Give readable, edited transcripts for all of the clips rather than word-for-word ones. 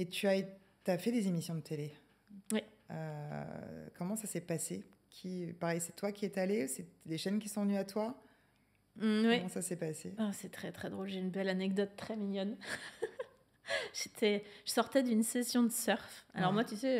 Et tu as fait des émissions de télé. Oui. Comment ça s'est passé? Pareil, c'est toi qui es allé? C'est des chaînes qui sont venues à toi? Oui. Comment ça s'est passé? C'est très très drôle, j'ai une belle anecdote très mignonne. Je sortais d'une session de surf. Alors moi, tu sais,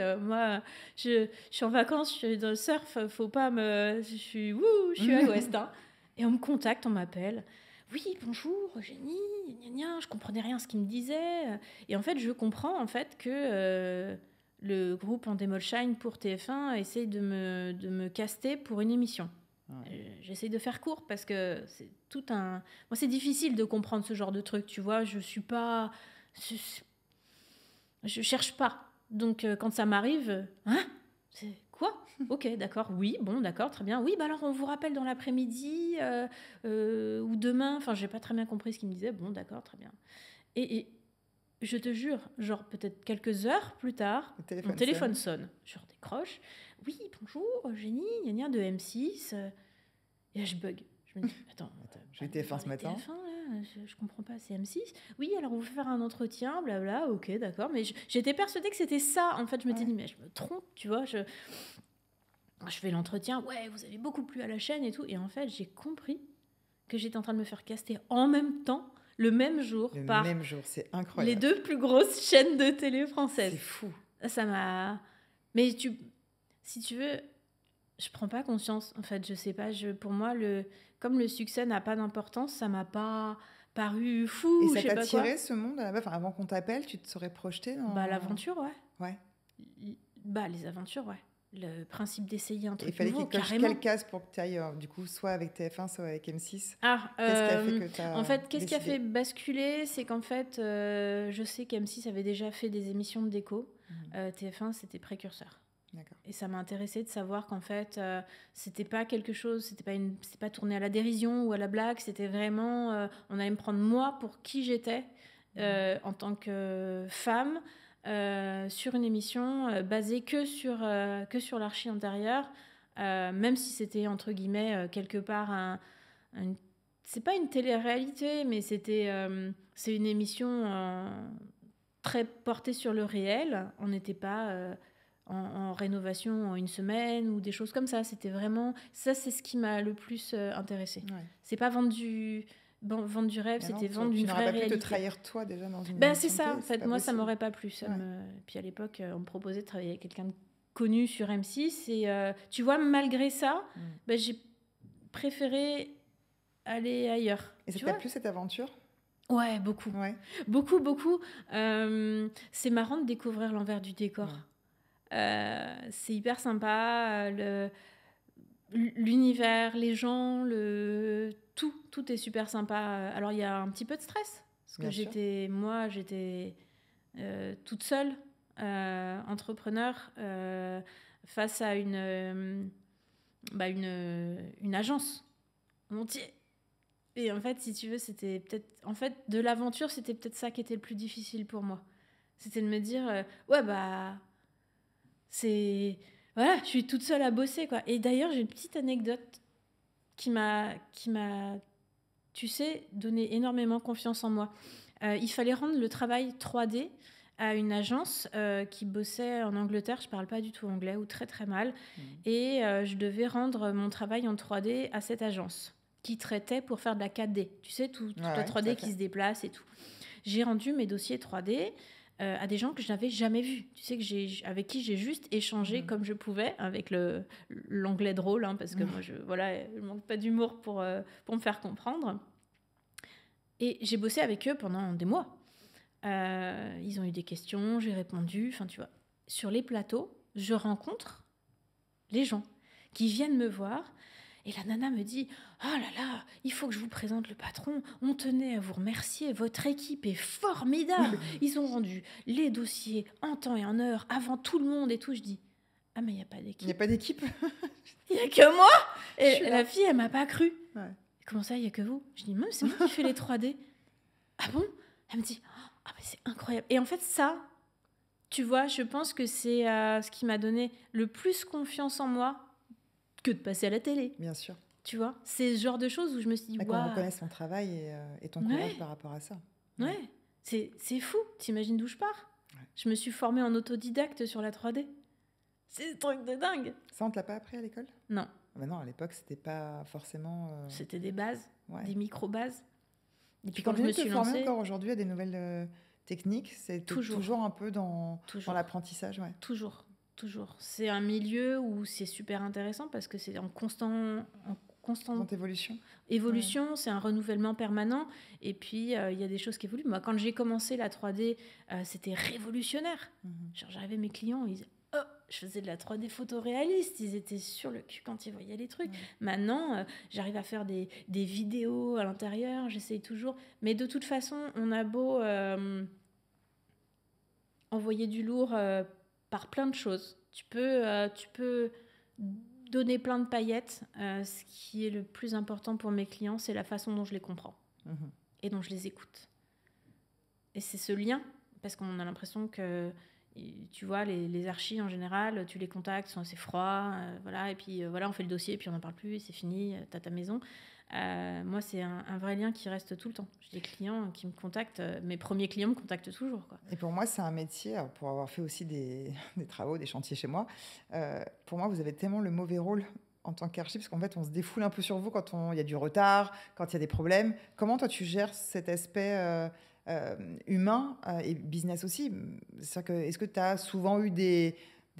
je suis en vacances, je suis dans le surf, faut pas me... Je suis à l'ouest. Hein. Et on me contacte, on m'appelle. Oui, bonjour, Eugénie, gna gna, je comprenais rien à ce qu'il me disait. Et en fait, je comprends en fait que le groupe Endemol Shine pour TF1 essaye de me caster pour une émission. J'essaye de faire court parce que c'est tout un... Moi, c'est difficile de comprendre ce genre de truc, tu vois. Je suis pas... Je cherche pas. Donc, quand ça m'arrive, hein? C'est quoi? Ok, d'accord. Oui, bon, d'accord, très bien. Oui, bah alors on vous rappelle dans l'après-midi ou demain. Enfin, j'ai pas très bien compris ce qu'il me disait. Bon, d'accord, très bien. Et je te jure, genre peut-être quelques heures plus tard, mon téléphone sonne. Je décroche. Oui, bonjour, Eugénie, gna gna de M6. Et là, je bug. Je me dis, attends, j'ai eu TF1 ce matin. TF1, là, je comprends pas, c'est M6. Oui, alors on veut faire un entretien, blabla, ok, d'accord. Mais j'étais persuadée que c'était ça. En fait, je m'étais dit, mais je me trompe, tu vois. Je fais l'entretien, ouais, vous avez beaucoup plu à la chaîne et tout. Et en fait, j'ai compris que j'étais en train de me faire caster en même temps, le même jour, par c'est incroyable. Les 2 plus grosses chaînes de télé françaises. C'est fou. Ça m'a... Mais si tu veux... Je prends pas conscience, en fait, je sais pas. Pour moi, comme le succès n'a pas d'importance, ça m'a pas paru fou. Et ça t'a attiré ce monde à la base? Avant qu'on t'appelle, tu te serais projeté dans... l'aventure, ouais. Ouais. Les aventures, ouais. Le principe d'essayer un truc nouveau, carrément. Il fallait qu'il coche quelle case pour que tu ailles, du coup, soit avec TF1, soit avec M6? Qu'est-ce qui a fait que t'as En fait, qu'est-ce qui a fait basculer? C'est qu'en fait, je sais qu'M6 avait déjà fait des émissions de déco. TF1, c'était précurseur. D'accord. Et ça m'a intéressée de savoir qu'en fait, c'était pas quelque chose, c'était pas tourné à la dérision ou à la blague, c'était vraiment, on allait me prendre moi pour qui j'étais en tant que femme sur une émission basée que sur l'archi intérieur, même si c'était entre guillemets quelque part c'est pas une télé-réalité, mais c'est une émission très portée sur le réel. On n'était pas en rénovation en une semaine ou des choses comme ça. C'était vraiment... Ça, c'est ce qui m'a le plus intéressée. Ouais. C'est pas vendre du rêve, c'était vendre une vraie réalité. Tu n'aurais pas pu te trahir toi déjà dans une émission c'est ça, en fait. Moi, ça m'aurait pas plu. Puis à l'époque, on me proposait de travailler avec quelqu'un de connu sur M6. Et tu vois, malgré ça, j'ai préféré aller ailleurs. Et ça t'a plu cette aventure? Ouais, beaucoup. Ouais. Beaucoup. C'est marrant de découvrir l'envers du décor. Ouais. C'est hyper sympa, l'univers, les gens, tout est super sympa. Alors il y a un petit peu de stress parce que j'étais toute seule, entrepreneur, face à une agence entière. Et en fait, si tu veux, c'était peut-être... En fait, de l'aventure, c'était peut-être ça qui était le plus difficile pour moi. C'était de me dire, c'est... Voilà, je suis toute seule à bosser, quoi. Et d'ailleurs, j'ai une petite anecdote qui m'a tu sais, donné énormément confiance en moi. Il fallait rendre le travail 3D à une agence qui bossait en Angleterre. Je parle pas du tout anglais ou très très mal. Et je devais rendre mon travail en 3D à cette agence qui traitait pour faire de la 4D. Tu sais, toute la 3D qui se déplace et tout. J'ai rendu mes dossiers 3D à des gens que je n'avais jamais vus. Tu sais, avec qui j'ai juste échangé comme je pouvais, avec l'anglais drôle, hein, parce que moi, je manque pas d'humour pour me faire comprendre. Et j'ai bossé avec eux pendant des mois. Ils ont eu des questions, j'ai répondu. Enfin, tu vois, sur les plateaux, je rencontre les gens qui viennent me voir. Et la nana me dit « Oh là là, il faut que je vous présente le patron. On tenait à vous remercier. Votre équipe est formidable. Ils ont rendu les dossiers en temps et en heure, avant tout le monde et tout. » Je dis « Ah, mais il n'y a pas d'équipe. » Il n'y a pas d'équipe. Il n'y a que moi. Et la fille, elle ne m'a pas cru. Ouais. Comment ça, il n'y a que vous? Je dis « Même, c'est moi qui fais les 3D. » Ah bon? Elle me dit « Ah, mais c'est incroyable. » Et en fait, ça, tu vois, je pense que c'est ce qui m'a donné le plus confiance en moi que de passer à la télé. Bien sûr. Tu vois, c'est ce genre de choses où je me suis dit, waouh. Qu'on reconnaisse ton travail et ton courage par rapport à ça. Ouais, c'est fou. T'imagines d'où je pars? Je me suis formée en autodidacte sur la 3D. C'est un truc de dingue. Ça, on te l'a pas appris à l'école? Non. Non, à l'époque, c'était pas forcément... C'était des bases, des micro-bases. Et puis quand je me suis lancée... encore aujourd'hui à des nouvelles techniques, c'est toujours un peu dans l'apprentissage. Ouais. Toujours. C'est un milieu où c'est super intéressant parce que c'est en constante évolution. Évolution, c'est un renouvellement permanent. Et puis, il y a des choses qui évoluent. Moi, quand j'ai commencé la 3D, c'était révolutionnaire. Genre, j'arrivais, mes clients, ils disaient « Oh, je faisais de la 3D photoréaliste ». Ils étaient sur le cul quand ils voyaient les trucs. Maintenant, j'arrive à faire des vidéos à l'intérieur. J'essaye toujours. Mais de toute façon, on a beau envoyer du lourd par plein de choses. Tu peux donner plein de paillettes. Ce qui est le plus important pour mes clients, c'est la façon dont je les comprends et dont je les écoute. Et c'est ce lien, parce qu'on a l'impression que, tu vois, les archis en général, tu les contacts, ils sont assez froids, voilà, et puis voilà, on fait le dossier, puis on n'en parle plus, et c'est fini, t'as ta maison. Moi, c'est un vrai lien qui reste tout le temps. J'ai des clients qui me contactent, mes premiers clients me contactent toujours, quoi. Et pour moi, c'est un métier, pour avoir fait aussi des travaux, des chantiers chez moi, pour moi, vous avez tellement le mauvais rôle en tant qu'archi, parce qu'en fait, on se défoule un peu sur vous quand il y a du retard, quand il y a des problèmes. Comment toi, tu gères cet aspect humain et business aussi? Est-ce que tu as souvent eu des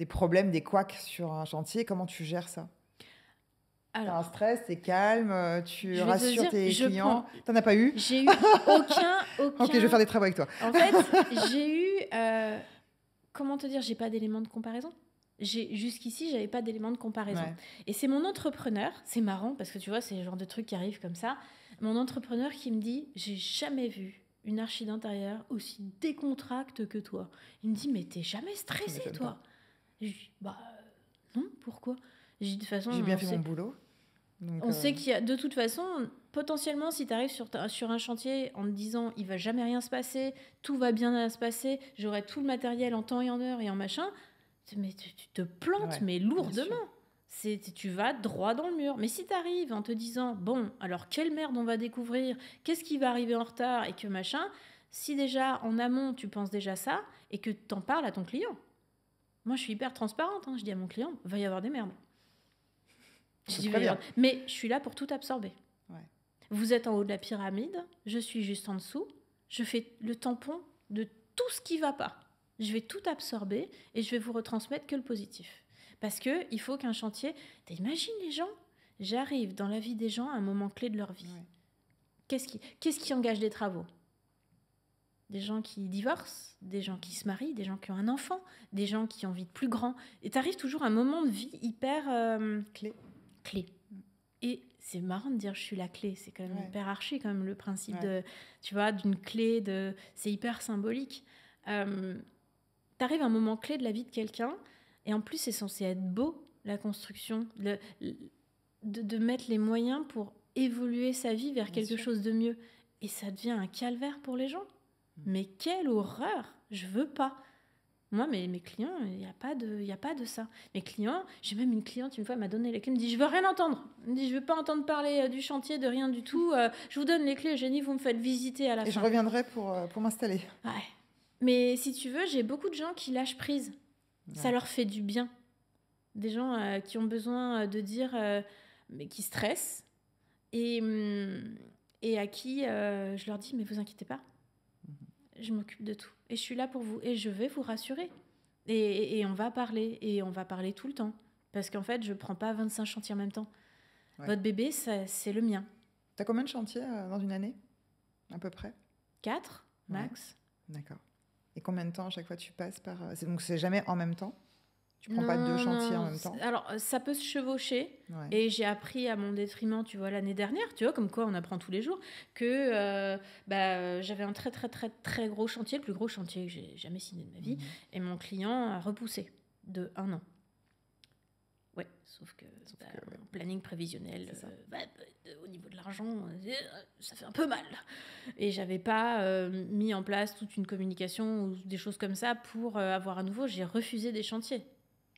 problèmes, des couacs sur un chantier? Comment tu gères ça? T'as un stress, t'es calme, tu rassures tes clients. T'en as pas eu? J'ai eu aucun... Ok, je vais faire des travaux avec toi. En fait, j'ai eu... comment te dire? J'ai pas d'éléments de comparaison. Jusqu'ici, j'avais pas d'éléments de comparaison. Ouais. Et c'est mon entrepreneur, c'est marrant parce que tu vois, c'est le genre de truc qui arrive comme ça. Mon entrepreneur qui me dit, j'ai jamais vu une archi d'intérieur aussi décontracte que toi. Il me dit, mais t'es jamais stressée, toi? Je dis, bah non, pourquoi? De toute façon, j'ai bien fait mon boulot. Donc, on sait qu'il y a, de toute façon, potentiellement, si tu arrives sur un chantier en te disant il va jamais rien se passer, tout va bien se passer, j'aurai tout le matériel en temps et en heure et en machin, mais tu te plantes, mais lourdement. Tu vas droit dans le mur. Mais si tu arrives en te disant bon, alors quelle merde on va découvrir, qu'est-ce qui va arriver en retard et que machin, si déjà en amont tu penses déjà ça et que tu en parles à ton client. Moi, je suis hyper transparente. Je dis à mon client, va y avoir des merdes. Mais je suis là pour tout absorber. Ouais. Vous êtes en haut de la pyramide, je suis juste en dessous. Je fais le tampon de tout ce qui ne va pas. Je vais tout absorber et je vais vous retransmettre que le positif. Parce qu'il faut qu'un chantier... T'imagines les gens? J'arrive dans la vie des gens à un moment clé de leur vie. Ouais. Qu'est-ce qui engage des travaux? Des gens qui divorcent, des gens qui se marient, des gens qui ont un enfant, des gens qui ont envie de plus grand. Et t'arrives toujours à un moment de vie hyper... Clé. Et c'est marrant de dire je suis la clé, c'est quand même hyper archi quand même le principe de, tu vois, d'une clé, c'est hyper symbolique. T'arrives à un moment clé de la vie de quelqu'un et en plus c'est censé être beau, la construction, de mettre les moyens pour évoluer sa vie vers quelque chose de mieux. Et ça devient un calvaire pour les gens. Mais quelle horreur! Je veux pas. Moi, mes clients, il n'y a pas de ça. Mes clients, j'ai même une cliente, une fois, elle m'a donné les clés, elle me dit, je veux rien entendre. Elle me dit, je veux pas entendre parler du chantier, de rien du tout. Je vous donne les clés, Eugénie, vous me faites visiter à la fin. Et je reviendrai pour m'installer. Ouais. Mais si tu veux, j'ai beaucoup de gens qui lâchent prise. Ouais. Ça leur fait du bien. Des gens qui ont besoin de dire, mais qui stressent. Et à qui je leur dis, mais vous inquiétez pas. Je m'occupe de tout. Et je suis là pour vous. Et je vais vous rassurer. Et on va parler. Et on va parler tout le temps. Parce qu'en fait, je ne prends pas 25 chantiers en même temps. Ouais. Votre bébé, c'est le mien. Tu as combien de chantiers dans une année? À peu près 4, max. Ouais. D'accord. Et combien de temps à chaque fois tu passes par... Donc, c'est jamais en même temps? Tu prends pas 2 chantiers en même temps? Alors, ça peut se chevaucher. Ouais. Et j'ai appris à mon détriment, tu vois, l'année dernière, tu vois, comme quoi on apprend tous les jours, que j'avais un très, très, très, très gros chantier, le plus gros chantier que j'ai jamais signé de ma vie. Et mon client a repoussé de 1 an. Ouais, sauf que un planning prévisionnel, au niveau de l'argent, ça fait un peu mal. Et j'avais pas mis en place toute une communication ou des choses comme ça pour avoir à nouveau, j'ai refusé des chantiers.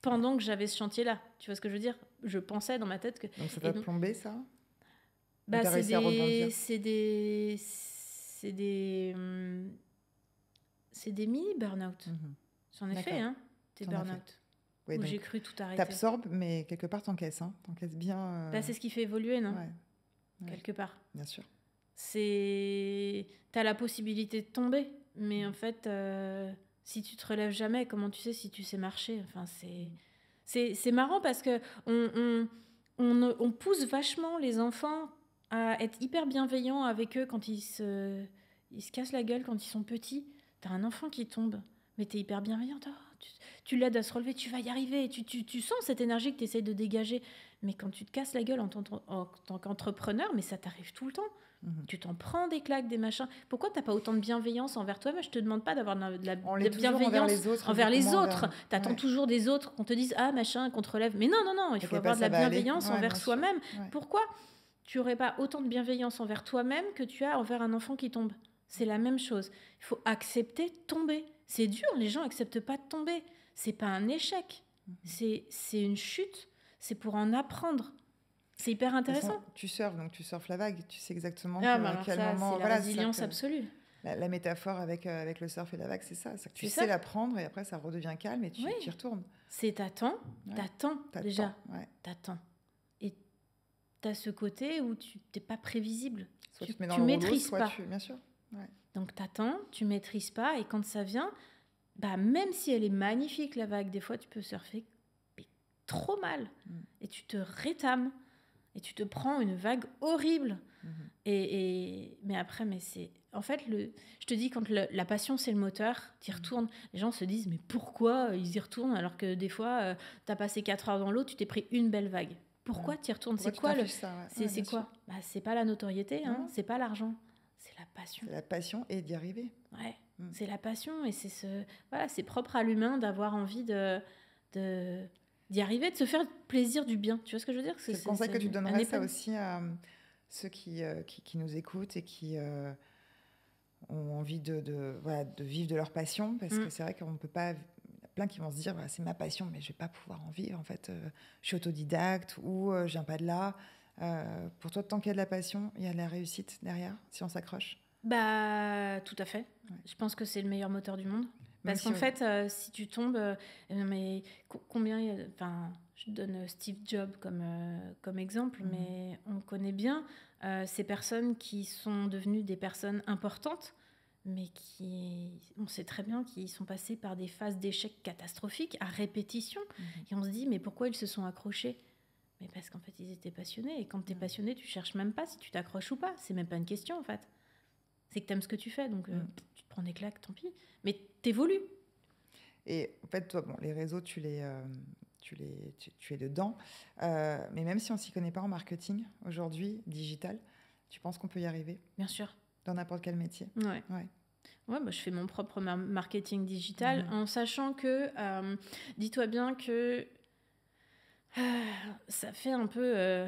Pendant que j'avais ce chantier-là. Tu vois ce que je veux dire? Je pensais dans ma tête que... Donc ça t'a plombé, ça? C'est des mini burn-out. J'en ai fait, D'accord. hein, des T'en as fait. burn-out, Oui, où donc j'ai cru tout arrêter. t'absorbes, mais quelque part t'encaisses, hein. T'encaisses bien. Bah, c'est ce qui fait évoluer, non? Ouais, ouais, Quelque part. bien sûr. T'as la possibilité de tomber, mais en fait, si tu te relèves jamais, comment tu sais si tu sais marcher? Enfin, c'est marrant parce que on pousse vachement les enfants à être hyper bienveillants avec eux quand ils se cassent la gueule quand ils sont petits. T'as un enfant qui tombe, mais t'es hyper bienveillante. Oh, tu l'aides à se relever, tu vas y arriver. Tu sens cette énergie que tu essayes de dégager. Mais quand tu te casses la gueule en tant qu'entrepreneur, mais ça t'arrive tout le temps. Tu t'en prends des claques, des machins. Pourquoi t'as pas autant de bienveillance envers toi-même? Je te demande pas d'avoir de la On l'est toujours bienveillance envers les autres. autres. T'attends Ouais. toujours des autres qu'on te dise ah machin, qu'on te relève. Mais non, il faut T'inquiète avoir pas, de la ça va aller. bienveillance Ouais, envers bien sûr. soi-même. Ouais. Pourquoi tu aurais pas autant de bienveillance envers toi-même que tu as envers un enfant qui tombe? C'est la même chose. Il faut accepter de tomber. C'est dur, les gens acceptent pas de tomber. C'est pas un échec. C'est une chute. C'est pour en apprendre. C'est hyper De toute façon, intéressant. tu surfes, donc tu surfes la vague. Tu sais exactement Ah, à bah alors quel ça, moment. c'est la Voilà, c'est ça résilience que- absolue. La métaphore avec le surf et la vague, c'est ça. C'est que tu C'est sais ça. la prendre et après ça redevient calme et tu Oui. y retournes. C'est t'attends Ouais. déjà. T'attends, ouais. T'attends. Et t'as ce côté où tu t'es pas prévisible. Soit Tu- tu te mets dans tu le rouleau, maîtrises soit pas. Bien sûr. Ouais. Donc t'attends, tu maîtrises pas, et quand ça vient, bah même si elle est magnifique la vague, des fois tu peux surfer mais trop mal, et tu te rétames, et tu te prends une vague horrible. Mais après, c'est en fait je te dis quand la passion c'est le moteur, t'y retournes. Les gens se disent mais pourquoi ils y retournent alors que des fois t'as passé 4 heures dans l'eau, tu t'es pris une belle vague. Pourquoi t'y retournes? Pourquoi C'est tu quoi t'affiches ça, ouais. Ouais, c'est bien quoi sûr. Bah, c'est pas la notoriété, hein, Non. c'est pas l'argent, c'est la passion. C'est la passion et d'y arriver. Ouais, c'est la passion, et voilà, c'est propre à l'humain d'avoir envie d'y arriver, de se faire plaisir, du bien. Tu vois ce que je veux dire? C'est le conseil que tu un donnerais ça épais- aussi à ceux qui nous écoutent et qui ont envie voilà, de vivre de leur passion, parce que c'est vrai qu'on ne peut pas... Il y a plein qui vont se dire, voilà, c'est ma passion, mais je ne vais pas pouvoir en vivre. En fait, je suis autodidacte ou je viens pas de là. Pour toi, tant qu'il y a de la passion, il y a de la réussite derrière, si on s'accroche. Bah, tout à fait. Ouais. Je pense que c'est le meilleur moteur du monde. Même Parce si qu'en fait, si tu tombes, mais combien il y a... Enfin, je donne Steve Jobs comme exemple, mais on connaît bien ces personnes qui sont devenues des personnes importantes, mais on sait très bien qu'ils sont passés par des phases d'échecs catastrophiques à répétition. Et on se dit, mais pourquoi ils se sont accrochés? Mais parce qu'en fait, ils étaient passionnés. Et quand tu es passionné, tu cherches même pas si tu t'accroches ou pas. C'est même pas une question, en fait. C'est que tu aimes ce que tu fais, donc tu te prends des claques, tant pis. Mais t'évolues. Et en fait, toi, bon, les réseaux, tu es dedans. Mais même si on ne s'y connaît pas en marketing, aujourd'hui, digital, tu penses qu'on peut y arriver Bien sûr. dans n'importe quel métier? Ouais. Ouais, bah, je fais mon propre marketing digital en sachant que, dis-toi bien que ça fait un peu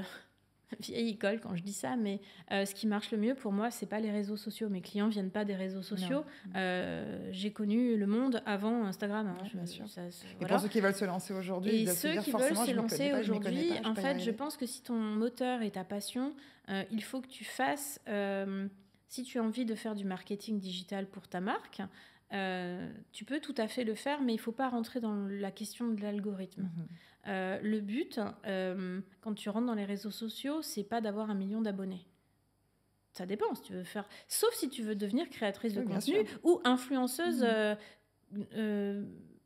vieille école quand je dis ça, mais ce qui marche le mieux pour moi, c'est pas les réseaux sociaux. Mes clients viennent pas des réseaux sociaux. J'ai connu le monde avant Instagram. Hein. Ouais, bien sûr. Et voilà. pour ceux qui veulent se lancer aujourd'hui, Et ils doivent se ceux dire qui veulent forcément, se je m'y connais lancer pas, je m'y connais aujourd'hui, pas, je en peux y fait, je arriver. pense que si ton moteur est ta passion, il faut que tu fasses, si tu as envie de faire du marketing digital pour ta marque, tu peux tout à fait le faire, mais il ne faut pas rentrer dans la question de l'algorithme. Le but, quand tu rentres dans les réseaux sociaux, c'est pas d'avoir 1 million d'abonnés. Ça dépend si tu veux faire... Sauf si tu veux devenir créatrice de Oui, bien contenu sûr. ou influenceuse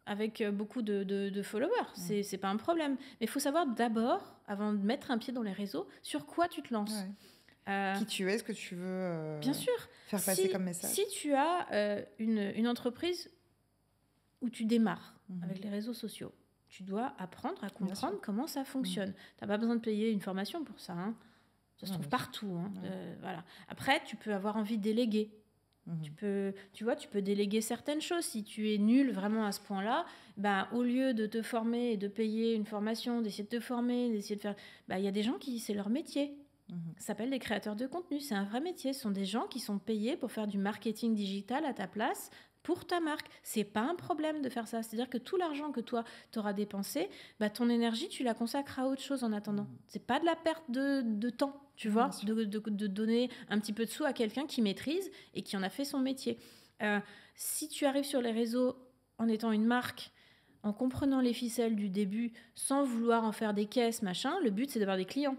avec beaucoup de followers. C'est pas un problème. Mais il faut savoir d'abord, avant de mettre un pied dans les réseaux, sur quoi tu te lances. Qui tu es, ce que tu veux bien sûr. faire passer comme message. Si tu as une entreprise où tu démarres avec les réseaux sociaux, tu dois apprendre à comprendre comment ça fonctionne. Tu n'as pas besoin de payer une formation pour ça. Hein. Ça se trouve partout. Hein. Voilà. Après, tu peux avoir envie de déléguer. Tu peux déléguer certaines choses. Si tu es nul vraiment à ce point-là, au lieu de te former et de payer une formation, d'essayer de te former, d'essayer de faire... il y a des gens qui, c'est leur métier. Ça s'appelle des créateurs de contenu. C'est un vrai métier. Ce sont des gens qui sont payés pour faire du marketing digital à ta place pour ta marque. C'est pas un problème de faire ça. C'est-à-dire que tout l'argent que toi, tu auras dépensé, ton énergie, tu la consacres à autre chose en attendant. C'est pas de la perte de temps, tu vois, de donner un petit peu de sous à quelqu'un qui maîtrise et qui en a fait son métier. Si tu arrives sur les réseaux en étant une marque, en comprenant les ficelles du début, sans vouloir en faire des caisses, machin, le but, c'est d'avoir des clients.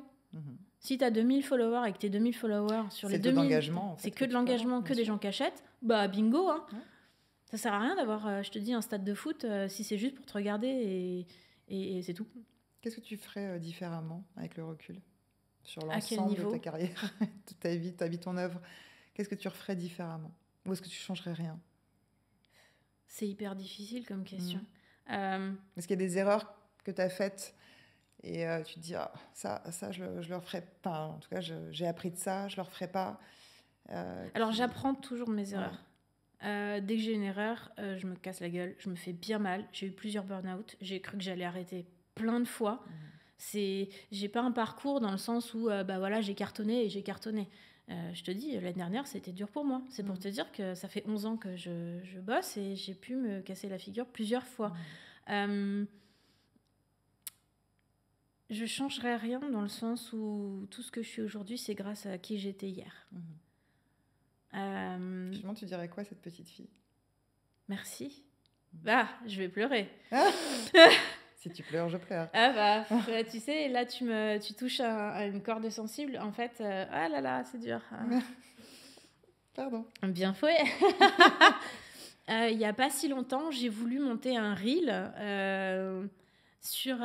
Si tu as 2000 followers et que tes 2000 followers sur les 2000, d'engagement, en fait, c'est que de l'engagement, que des gens qui achètent, bah bingo, hein. Ouais. Ça sert à rien d'avoir, je te dis, un stade de foot si c'est juste pour te regarder et c'est tout. Qu'est-ce que tu ferais différemment avec le recul sur l'ensemble de ta carrière, de ta vie, ton œuvre? Qu'est-ce que tu referais différemment? Ou est-ce que tu changerais rien? C'est hyper difficile comme question. Est-ce qu'il y a des erreurs que tu as faites et tu te dis ça je le referai pas, en tout cas j'ai appris de ça, je le referai pas? Alors j'apprends toujours de mes erreurs. Dès que j'ai une erreur, je me casse la gueule, je me fais bien mal. J'ai eu plusieurs burn-out, j'ai cru que j'allais arrêter plein de fois. J'ai pas un parcours dans le sens où voilà, j'ai cartonné. Je te dis, l'année dernière, c'était dur pour moi. C'est pour te dire que ça fait 11 ans que je bosse et j'ai pu me casser la figure plusieurs fois. Je changerais rien dans le sens où tout ce que je suis aujourd'hui, c'est grâce à qui j'étais hier. Finalement, tu dirais quoi à cette petite fille? Merci. Je vais pleurer. Si tu pleures, je pleure. Tu sais, là, tu touches à une corde sensible. En fait, ah là là, c'est dur. Pardon. Bien fouet. Il n'y a pas si longtemps, j'ai voulu monter un reel sur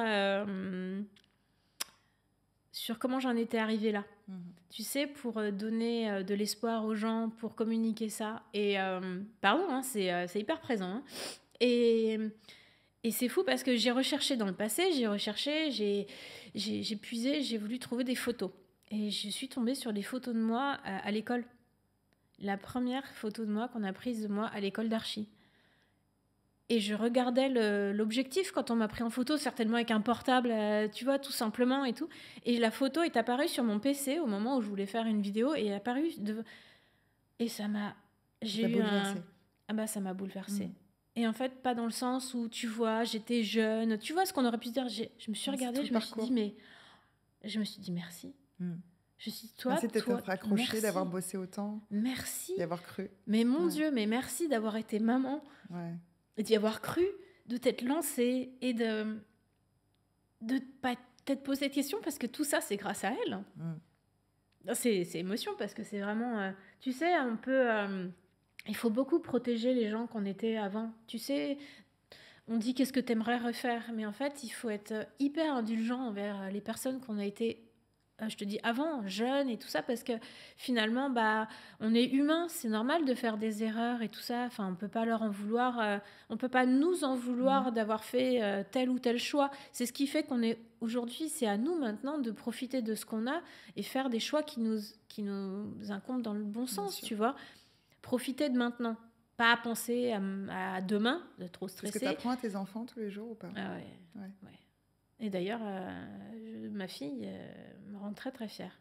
comment j'en étais arrivée là. Tu sais, pour donner de l'espoir aux gens, pour communiquer ça. Et pardon, hein, c'est hyper présent. Hein. Et c'est fou parce que j'ai recherché dans le passé, j'ai puisé, j'ai voulu trouver des photos. Et je suis tombée sur des photos de moi à l'école. La première photo de moi qu'on a prise de moi à l'école d'archi. Et je regardais l'objectif quand on m'a pris en photo, certainement avec un portable, tu vois, tout simplement et tout. Et la photo est apparue sur mon PC au moment où je voulais faire une vidéo et est apparue et ça m'a... J'ai eu ça m'a bouleversée. Et en fait, pas dans le sens où, tu vois, j'étais jeune. Tu vois ce qu'on aurait pu se dire. Je me suis regardée, je me suis dit merci. Je suis merci de t'être accrochée, d'avoir bossé autant. Merci. D'y avoir cru. Mais mon Dieu, mais merci d'avoir été maman. Et d'y avoir cru, de t'être lancée et de pas t'être posé cette question parce que tout ça, c'est grâce à elle. C'est émotion parce que c'est vraiment... tu sais, un peu... il faut beaucoup protéger les gens qu'on était avant. Tu sais, on dit qu'est-ce que t'aimerais refaire, mais en fait, il faut être hyper indulgent envers les personnes qu'on a été, je te dis, avant, jeunes et tout ça, parce que finalement, on est humain, c'est normal de faire des erreurs et tout ça. Enfin, on peut pas leur en vouloir, on peut pas nous en vouloir d'avoir fait tel ou tel choix. C'est ce qui fait qu'on est aujourd'hui, c'est à nous maintenant de profiter de ce qu'on a et faire des choix qui nous incombent dans le bon sens, tu vois. Profiter de maintenant, pas penser à demain, de trop stresser. Est-ce que tu apprends à tes enfants tous les jours ou pas? Ouais. Et d'ailleurs, ma fille me rend très très fière.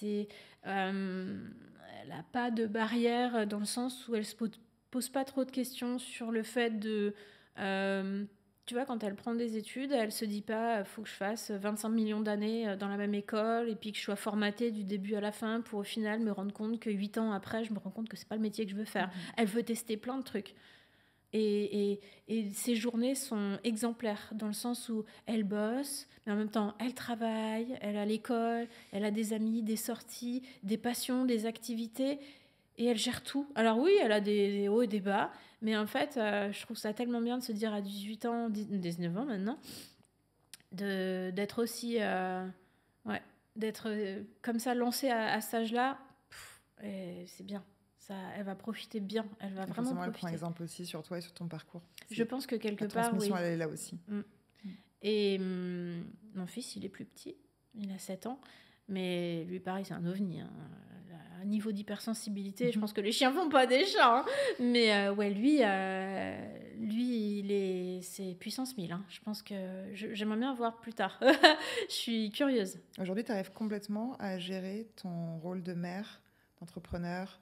Elle n'a pas de barrière dans le sens où elle ne se pose pas trop de questions sur le fait de... tu vois, quand elle prend des études, elle ne se dit pas « faut que je fasse 25 millions d'années dans la même école et puis que je sois formatée du début à la fin pour au final me rendre compte que 8 ans après, je me rends compte que ce n'est pas le métier que je veux faire. » Elle veut tester plein de trucs. Et ces journées sont exemplaires dans le sens où elle bosse, mais en même temps, elle travaille, elle a l'école, elle a des amis, des sorties, des passions, des activités, et elle gère tout. Alors oui, elle a des hauts et des bas, mais en fait, je trouve ça tellement bien de se dire à 18 ans, 19 ans maintenant, d'être aussi... d'être comme ça lancée à cet âge-là, c'est bien. Ça, elle va profiter bien, elle va vraiment profiter. Elle prend exemple aussi sur toi et sur ton parcours. Je pense que quelque part, la transmission, elle est là aussi. Et mon fils, il est plus petit, il a 7 ans, mais lui, pareil, c'est un ovni. Hein. Un niveau d'hypersensibilité, je pense que les chiens font pas des chats. Hein. Mais lui, c'est puissance 1000. Hein. Je pense que j'aimerais bien voir plus tard. Je suis curieuse. Aujourd'hui, tu arrives complètement à gérer ton rôle de mère, d'entrepreneur,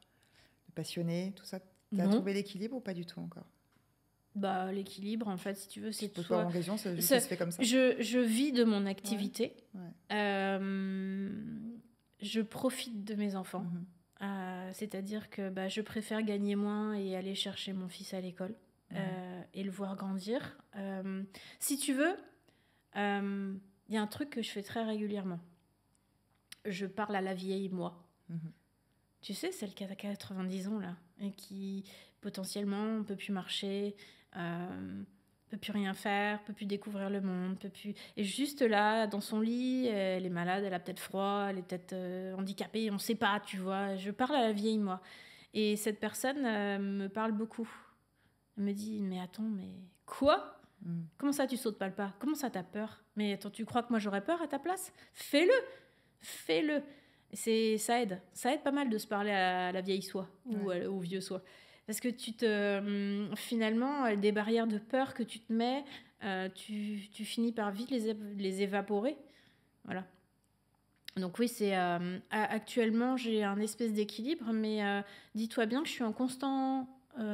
passionné, tout ça. Tu as trouvé l'équilibre ou pas du tout encore? L'équilibre, en fait, si tu veux, c'est tout ça. Ça se fait comme ça. Je vis de mon activité. Je profite de mes enfants. C'est-à-dire que je préfère gagner moins et aller chercher mon fils à l'école. et le voir grandir. Si tu veux, il y a un truc que je fais très régulièrement. Je parle à la vieille moi. Mhm. Tu sais, celle qui a 90 ans, là, et qui, potentiellement, ne peut plus marcher, peut plus rien faire, peut plus découvrir le monde, peut plus... Et juste là, dans son lit, elle est malade, elle a peut-être froid, elle est peut-être handicapée, on ne sait pas, tu vois. Je parle à la vieille moi. Et cette personne me parle beaucoup. Elle me dit, mais attends, mais quoi ? Comment ça, tu sautes pas le pas ? Comment ça, t'as peur ? Mais attends, tu crois que moi, j'aurais peur à ta place ? Fais-le ! Fais-le ! Ça aide pas mal de se parler à la vieille soi ou au vieux soi. Parce que finalement, des barrières de peur que tu te mets, tu finis par vite les évaporer. Voilà. Donc oui, actuellement, j'ai un espèce d'équilibre, mais dis-toi bien que je suis en constant... dans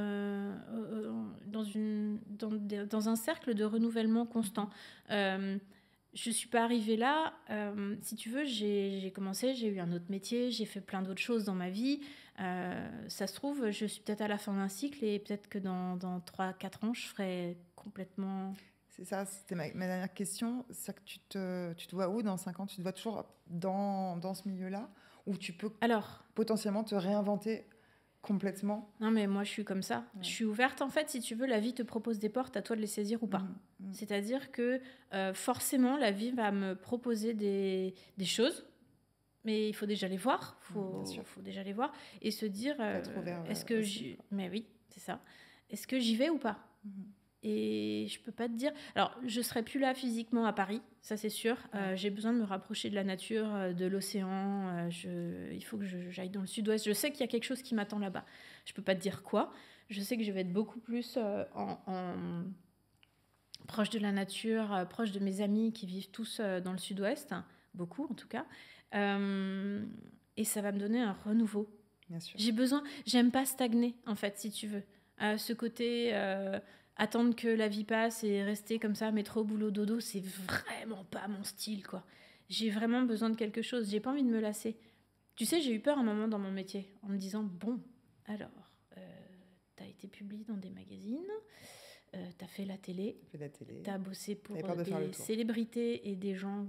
un cercle de renouvellement constant. Je ne suis pas arrivée là. Si tu veux, j'ai commencé, j'ai eu un autre métier, j'ai fait plein d'autres choses dans ma vie. Ça se trouve, je suis peut-être à la fin d'un cycle et peut-être que dans 3-4 ans, je serai complètement... C'est ça, c'était ma dernière question. C'est que tu te vois où dans 5 ans ? Tu te vois toujours dans ce milieu-là ? Ou tu peux potentiellement te réinventer complètement ? Non, mais moi, je suis comme ça. Ouais. Je suis ouverte, en fait, si tu veux, la vie te propose des portes, à toi de les saisir ou pas. C'est-à-dire que forcément, la vie va me proposer des choses, mais il faut déjà les voir. Faut déjà les voir et se dire, est-ce que mais oui, c'est ça. Est-ce que j'y vais ou pas ? Et je peux pas te dire... Alors, je serai plus là physiquement à Paris, ça c'est sûr. J'ai besoin de me rapprocher de la nature, de l'océan. Il faut que j'aille dans le sud-ouest. Je sais qu'il y a quelque chose qui m'attend là-bas. Je peux pas te dire quoi. Je sais que je vais être beaucoup plus proche de la nature, proche de mes amis qui vivent tous dans le sud-ouest. Beaucoup, en tout cas. Et ça va me donner un renouveau. Bien sûr. J'aime pas stagner, en fait, si tu veux. Ce côté... attendre que la vie passe et rester comme ça, métro, boulot, dodo, c'est vraiment pas mon style, quoi. J'ai vraiment besoin de quelque chose. J'ai pas envie de me lasser. Tu sais, j'ai eu peur un moment dans mon métier, en me disant, bon, alors, t'as été publié dans des magazines, t'as fait la télé, t'as bossé pour des célébrités et des gens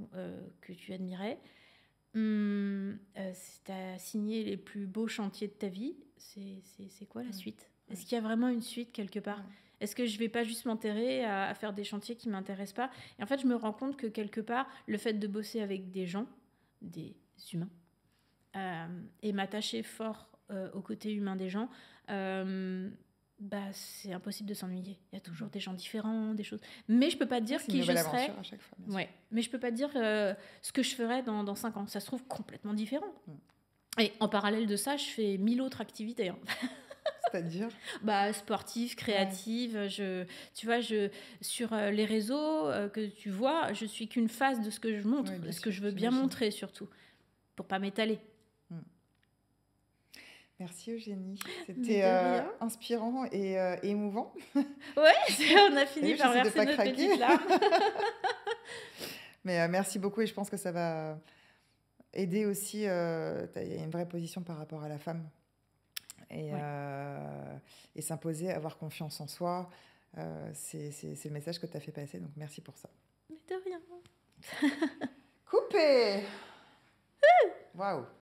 que tu admirais, t'as signé les plus beaux chantiers de ta vie, c'est quoi la suite ? Est-ce qu'il y a vraiment une suite quelque part ? Est-ce que je ne vais pas juste m'enterrer à faire des chantiers qui ne m'intéressent pas ? Et en fait, je me rends compte que quelque part, le fait de bosser avec des gens, des humains, et m'attacher fort au côté humain des gens, c'est impossible de s'ennuyer. Il y a toujours des gens différents, des choses. Mais je ne peux pas te dire qui je serais. À chaque fois, ouais. Mais je ne peux pas te dire ce que je ferais dans 5 ans. Ça se trouve complètement différent. Et en parallèle de ça, je fais 1000 autres activités. C'est-à-dire sportive, créative. Tu vois, sur les réseaux que tu vois, je suis qu'une face de ce que je montre, de ce que je veux bien montrer surtout, pour pas m'étaler. Merci Eugénie, c'était inspirant et émouvant. Ouais, on a fini par verser notre petite larme. Mais merci beaucoup et je pense que ça va aider aussi. Il y a une vraie position par rapport à la femme. Et s'imposer, avoir confiance en soi, c'est le message que tu as fait passer, donc merci pour ça. Mais de rien. Coupé. Waouh.